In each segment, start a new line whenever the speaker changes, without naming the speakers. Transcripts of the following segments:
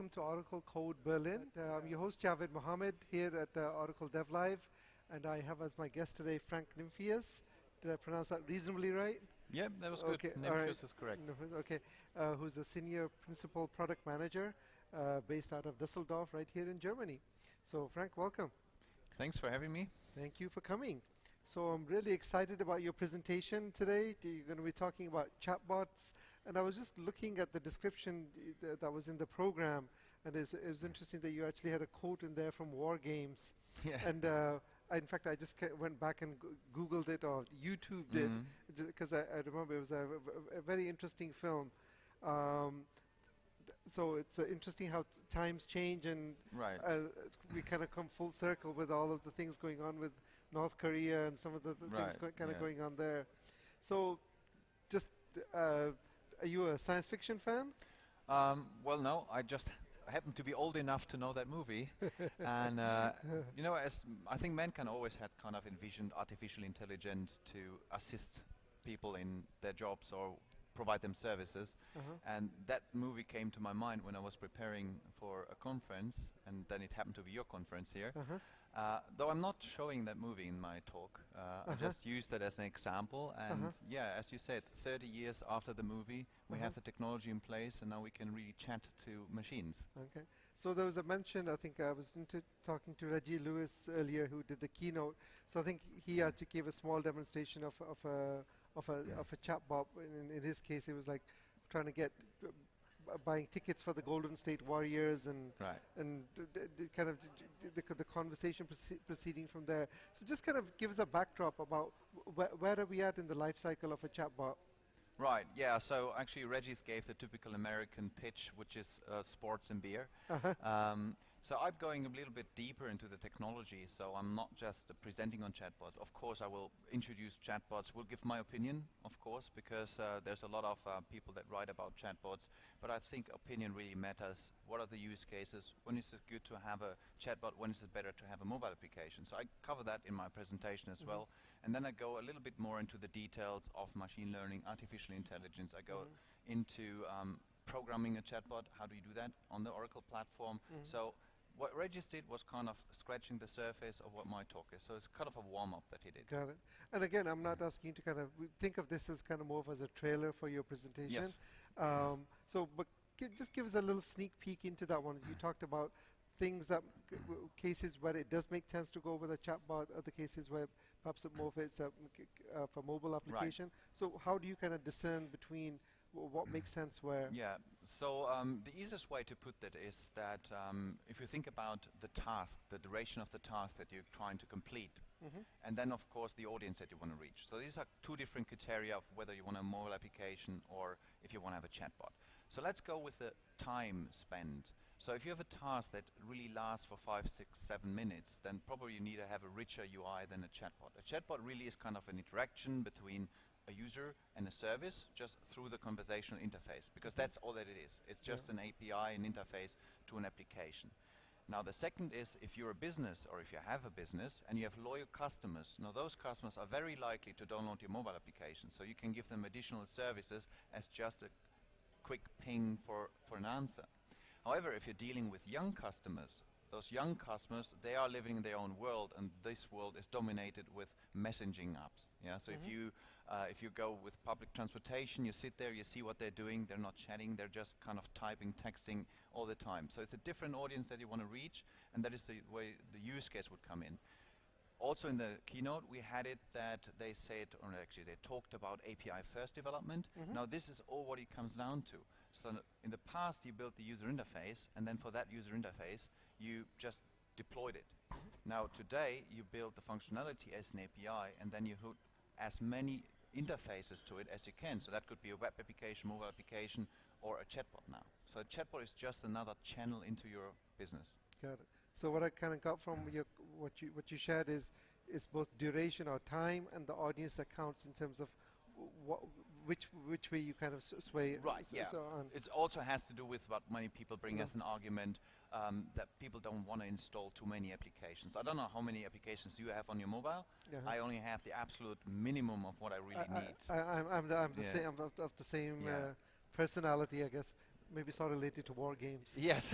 welcome to Oracle Code Berlin. I'm your host, Javed Mohammed, here at Oracle DevLive, and I have as my guest today Frank Nimphius. Did I pronounce that reasonably right?
Yeah, that was good.
Okay,
Nimphius is correct.
Okay, who's a senior principal product manager based out of Düsseldorf, right here in Germany. So, Frank, welcome.
Thanks for having me.
Thank you for coming. So I'm really excited about your presentation today. You're going to be talking about chatbots, and I was just looking at the description that was in the program, and it was interesting that you actually had a quote in there from War Games.
Yeah.
And in fact, I just went back and Googled it or YouTubed it, because I remember it was a very interesting film. So it's interesting how times change, and we kind of come full circle with all of the things going on with North Korea and some of the things kind of going on there. So, just are you a science fiction fan?
Well, no, I just happen to be old enough to know that movie, and you know, as I think mankind always had kind of envisioned artificial intelligence to assist people in their jobs or provide them services, and that movie came to my mind when I was preparing for a conference, and then it happened to be your conference here. Though I'm not showing that movie in my talk, I just used that as an example, and yeah, as you said, 30 years after the movie, we have the technology in place, and now we can really chat to machines. Okay.
So there was a mention, I think I was talking to Reggie Lewis earlier, who did the keynote. So I think he actually gave a small demonstration of a chatbot. In his case, it was like trying to get buying tickets for the Golden State Warriors, and kind of the conversation proceeding from there. So just kind of give us a backdrop about where are we at in the life cycle of a chatbot.
Right, yeah, so actually Reggie's gave the typical American pitch, which is sports and beer. So I'm going a little bit deeper into the technology, so I'm not just presenting on chatbots. Of course, I will introduce chatbots, will give my opinion, of course, because there's a lot of people that write about chatbots, but I think opinion really matters. What are the use cases? When is it good to have a chatbot? When is it better to have a mobile application? So I cover that in my presentation as well, and then I go a little bit more into the details of machine learning, artificial intelligence. I go into programming a chatbot. How do you do that on the Oracle platform? So what Regis did was kind of scratching the surface of what my talk is. So it's kind of a warm-up that he did.
Got it. And again, I'm not asking you to kind of think of this as kind of more of as a trailer for your presentation.
Yes.
But just give us a little sneak peek into that one. You talked about things that cases where it does make sense to go with a chatbot, other cases where perhaps it more fits for mobile application. So how do you kind of discern between what makes sense where?
Yeah, so the easiest way to put that is that if you think about the task, the duration of the task that you're trying to complete, and then of course the audience that you want to reach. So these are two different criteria of whether you want a mobile application or if you want to have a chatbot. So let's go with the time spent. So if you have a task that really lasts for 5, 6, 7 minutes, then probably you need to have a richer UI than a chatbot. A chatbot really is kind of an interaction between a user and a service just through the conversational interface, because that's all that it is. It's just an API, an interface to an application. Now the second is if you're a business or if you have a business and you have loyal customers, now those customers are very likely to download your mobile application, so you can give them additional services as just a quick ping for an answer. However, if you're dealing with young customers, those young customers, they are living in their own world, and this world is dominated with messaging apps. Yeah, so if you go with public transportation, you sit there, you see what they're doing. They're not chatting; they're just kind of typing, texting all the time. So it's a different audience that you want to reach, and that is the way the use case would come in. Also in the keynote, we had it that they said, or actually they talked about API-first development. Now this is all what it comes down to. So in the past, you built the user interface, and then for that user interface, you just deployed it. Now today, you build the functionality as an API, and then you hook as many interfaces to it as you can. So that could be a web application, mobile application, or a chatbot now. So a chatbot is just another channel into your business.
Got it. So what I kind of got from what you shared is both duration or time and the audience that counts in terms of which way you kind of sway.
Right. Yeah. It also has to do with what many people bring as an argument that people don't want to install too many applications. I don't know how many applications you have on your mobile. I only have the absolute minimum of what I really need.
I'm the same. I'm of the same personality, I guess. Maybe it's all related to war games.
Yes.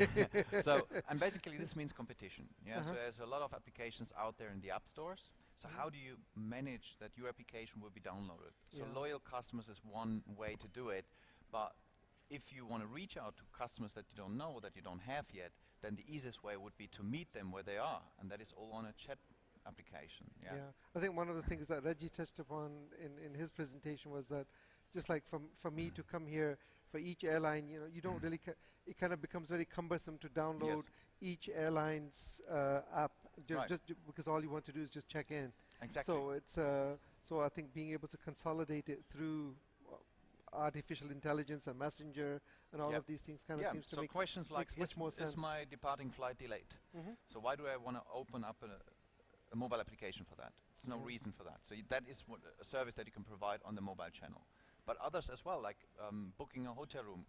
So, and basically this means competition. Yeah. So there's a lot of applications out there in the app stores. So how do you manage that your application will be downloaded? So loyal customers is one way to do it, but if you want to reach out to customers that you don't know, that you don't have yet, then the easiest way would be to meet them where they are, and that is all on a chat application. Yeah.
I think one of the things that Reggie touched upon in his presentation was that just like for me to come here, for each airline, you don't really, it kind of becomes very cumbersome to download each airline's app, just because all you want to do is just check in.
Exactly.
So it's, so I think being able to consolidate it through artificial intelligence and messenger and all of these things kind of seems to make
questions like,
much more sense.
Is my departing flight delayed? So why do I want to open up a mobile application for that? There's no reason for that. So that is a service that you can provide on the mobile channel. But others as well, like booking a hotel room,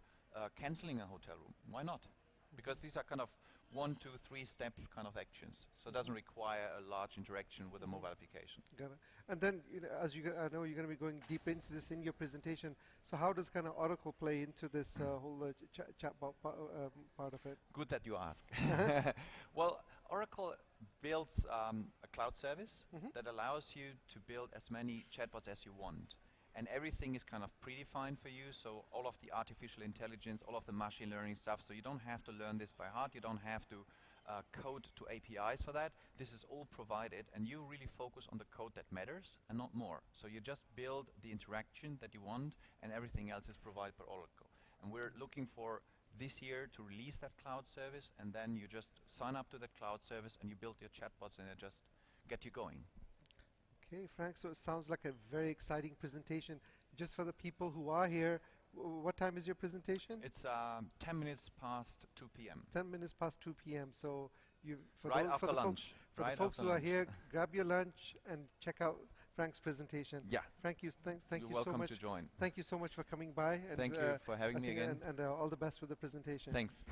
canceling a hotel room. Why not? Because these are kind of 1, 2, 3 step kind of actions. So it doesn't require a large interaction with a mobile application.
Got it. And then, as I know you're going to be going deep into this in your presentation. So how does kind of Oracle play into this whole chatbot part of it?
Good that you ask. Well, Oracle builds a cloud service that allows you to build as many chatbots as you want. And everything is kind of predefined for you, so all of the artificial intelligence, all of the machine learning stuff, so you don't have to learn this by heart, you don't have to code to APIs for that. This is all provided, and you really focus on the code that matters and not more. So you just build the interaction that you want, and everything else is provided by Oracle. And we're looking for this year to release that cloud service, and then you just sign up to that cloud service, and you build your chatbots, and they just get you going.
Okay, Frank, so it sounds like a very exciting presentation. Just for the people who are here, what time is your presentation?
It's 10 minutes past 2 p.m.
10 minutes past 2 p.m. So for
right
those,
after
for the
lunch.
folks, for the folks who are here, grab your lunch and check out Frank's presentation.
Yeah.
Frank, thank you so much.
You're welcome to join.
Thank you so much for coming by. And
thank you for having me again.
And all the best with the presentation.
Thanks.